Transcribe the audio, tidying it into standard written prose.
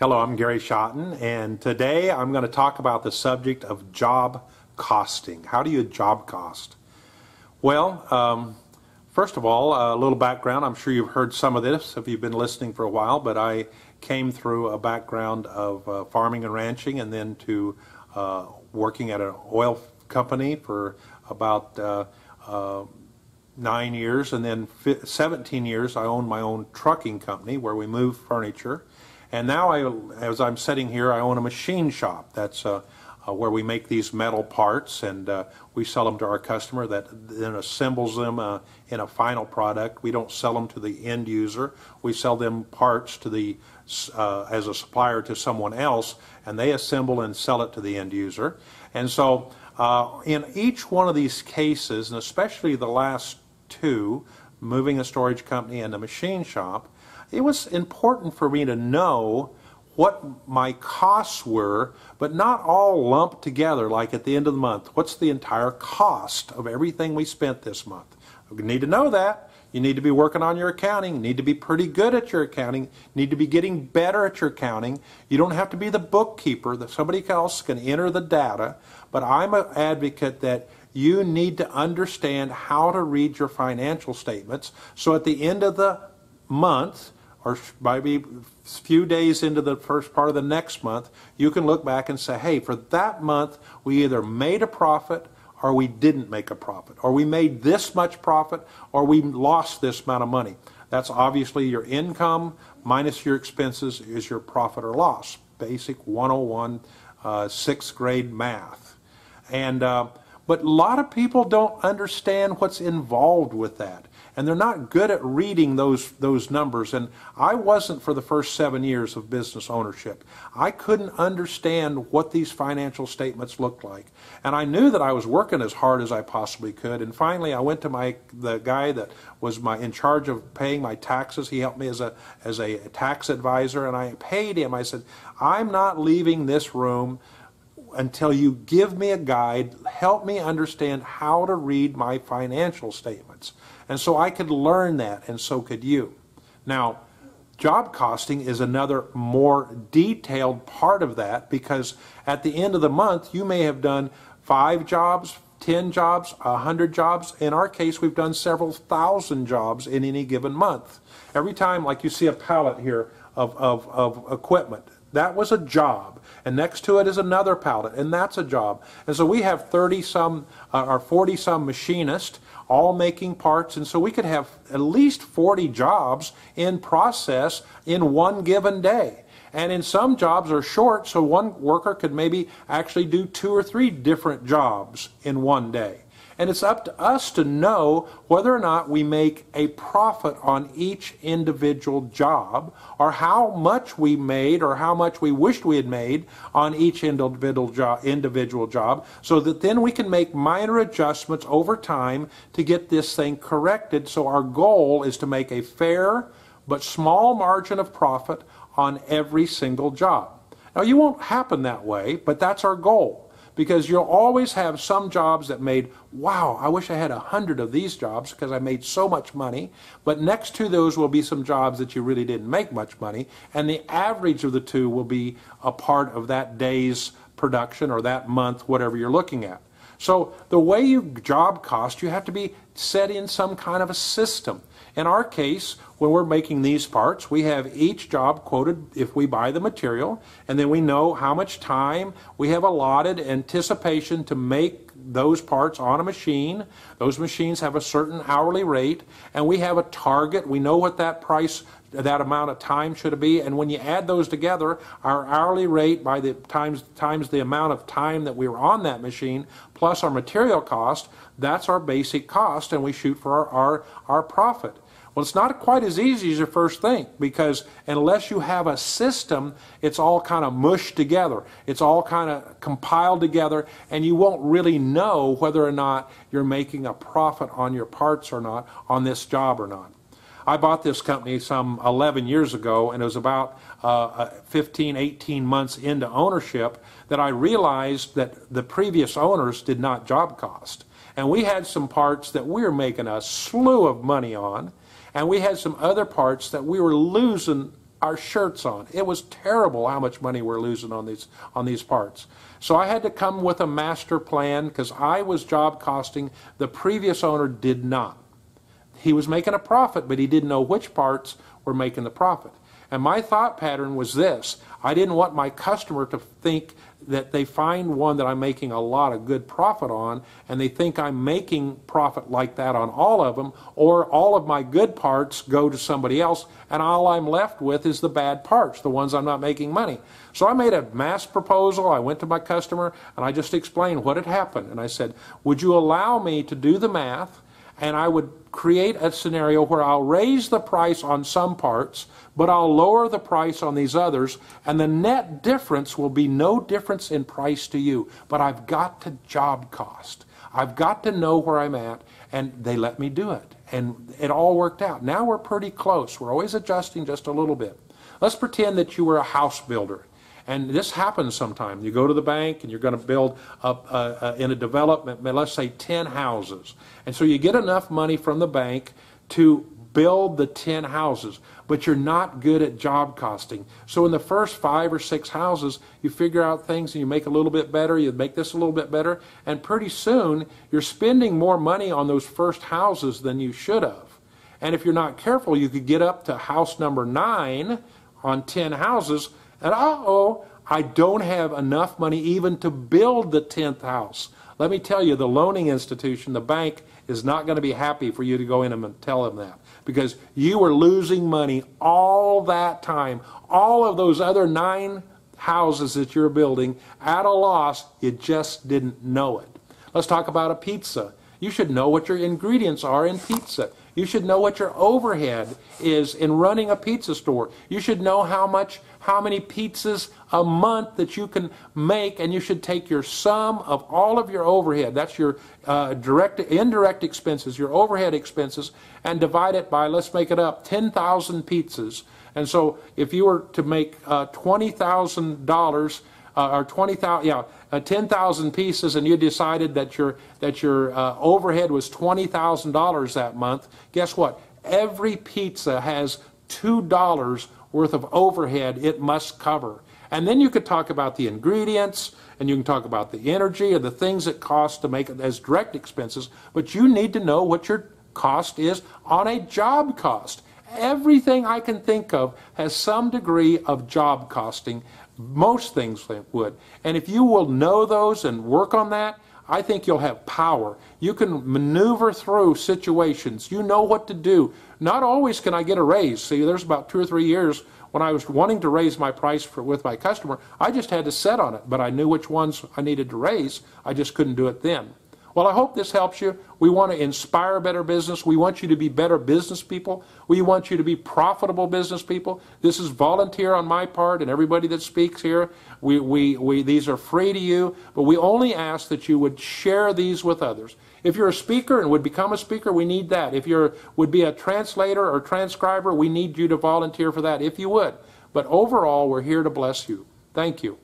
Hello, I'm Gary Schotten, and today I'm going to talk about the subject of job costing. How do you job cost? Well, first of all, a little background. I'm sure you've heard some of this if you've been listening for a while, but I came through a background of farming and ranching, and then to working at an oil company for about 9 years, and then 17 years I owned my own trucking company where we move furniture. And now, as I'm sitting here, I own a machine shop. That's where we make these metal parts, and we sell them to our customer that then assembles them in a final product. We don't sell them to the end user. We sell them parts to the as a supplier to someone else, and they assemble and sell it to the end user. And so in each one of these cases, and especially the last two, moving a storage company and the machine shop, it was important for me to know what my costs were, but not all lumped together like at the end of the month. What's the entire cost of everything we spent this month? You need to know that. You need to be working on your accounting. You need to be pretty good at your accounting. You need to be getting better at your accounting. You don't have to be the bookkeeper. That somebody else can enter the data. But I'm an advocate that you need to understand how to read your financial statements. So at the end of the month, or maybe a few days into the first part of the next month, you can look back and say, hey, for that month, we either made a profit or we didn't make a profit, or we made this much profit or we lost this amount of money. That's obviously your income minus your expenses is your profit or loss. Basic 101 sixth grade math. And but a lot of people don't understand what's involved with that. And they're not good at reading those numbers. And I wasn't for the first 7 years of business ownership. I couldn't understand what these financial statements looked like. And I knew that I was working as hard as I possibly could. And finally, I went to the guy that was in charge of paying my taxes. He helped me as a tax advisor, and I paid him. I said, I'm not leaving this room until you give me a guide, help me understand how to read my financial statements. And so I could learn that, and so could you. Now, job costing is another more detailed part of that, because at the end of the month, you may have done 5 jobs, 10 jobs, 100 jobs. In our case, we've done several thousand jobs in any given month. Every time, like you see a pallet here of equipment, that was a job. And next to it is another pallet, and that's a job. And so we have 30-some or 40-some machinists all making parts, and so we could have at least 40 jobs in process in one given day. And in some jobs are short, so one worker could maybe actually do 2 or 3 different jobs in one day. And it's up to us to know whether or not we make a profit on each individual job, or how much we made or how much we wished we had made on each individual job, so that then we can make minor adjustments over time to get this thing corrected. So our goal is to make a fair but small margin of profit on every single job. Now, you won't happen that way, but that's our goal. Because you'll always have some jobs that made, wow, I wish I had 100 of these jobs because I made so much money. But next to those will be some jobs that you really didn't make much money. And the average of the two will be a part of that day's production or that month, whatever you're looking at. So the way you job cost, you have to be set in some kind of a system. In our case, when we're making these parts, we have each job quoted if we buy the material, and then we know how much time we have allotted anticipation to make those parts on a machine. Those machines have a certain hourly rate, and we have a target. We know what that price, that amount of time should be, and when you add those together, our hourly rate by the times the amount of time that we were on that machine plus our material cost, that's our basic cost, and we shoot for our profit. Well, it's not quite as easy as you first think, because unless you have a system, it's all kind of mushed together. It's all kind of compiled together, and you won't really know whether or not you're making a profit on your parts or not, on this job or not. I bought this company some 11 years ago, and it was about 15, 18 months into ownership that I realized that the previous owners did not job cost. And we had some parts that we were making a slew of money on, and we had some other parts that we were losing our shirts on. It was terrible how much money we're losing on these parts. So I had to come with a master plan because I was job costing. The previous owner did not. He was making a profit, but he didn't know which parts were making the profit. And my thought pattern was this. I didn't want my customer to think that they find one that I'm making a lot of good profit on, and they think I'm making profit like that on all of them, or all of my good parts go to somebody else, and all I'm left with is the bad parts, the ones I'm not making money. So I made a mass proposal. I went to my customer, and I just explained what had happened. And I said, would you allow me to do the math, and I would create a scenario where I'll raise the price on some parts, but I'll lower the price on these others, and the net difference will be no difference in price to you. But I've got to job cost. I've got to know where I'm at, and they let me do it. And it all worked out. Now we're pretty close. We're always adjusting just a little bit. Let's pretend that you were a house builder. And this happens sometimes. You go to the bank and you're going to build in a development, let's say 10 houses. And so you get enough money from the bank to build the 10 houses, but you're not good at job costing. So in the first 5 or 6 houses, you figure out things and you make a little bit better, you make this a little bit better, and pretty soon you're spending more money on those first houses than you should have. And if you're not careful, you could get up to house number 9 on 10 houses, and uh-oh, I don't have enough money even to build the 10th house. Let me tell you, the loaning institution, the bank, is not going to be happy for you to go in and tell them that, because you were losing money all that time. All of those other 9 houses that you're building at a loss, you just didn't know it. Let's talk about a pizza. You should know what your ingredients are in pizza. You should know what your overhead is in running a pizza store. You should know how many pizzas a month that you can make, and you should take your sum of all of your overhead, that's your indirect expenses, your overhead expenses, and divide it by, let's make it up, 10,000 pizzas. And so if you were to make $20,000 or 10,000 pieces, and you decided that your overhead was $20,000 that month, guess what? Every pizza has $2 worth of overhead it must cover. And then you could talk about the ingredients, and you can talk about the energy and the things it costs to make it as direct expenses, but you need to know what your cost is on a job cost. Everything I can think of has some degree of job costing. Most things would. And if you will know those and work on that, I think you'll have power. You can maneuver through situations. You know what to do. Not always can I get a raise. See, there's about 2 or 3 years when I was wanting to raise my price with my customer. I just had to set on it, but I knew which ones I needed to raise. I just couldn't do it then. Well, I hope this helps you. We want to inspire better business. We want you to be better business people. We want you to be profitable business people. This is volunteer on my part and everybody that speaks here. These are free to you, but we only ask that you would share these with others. If you're a speaker and would become a speaker, we need that. If you would be a translator or transcriber, we need you to volunteer for that, if you would. But overall, we're here to bless you. Thank you.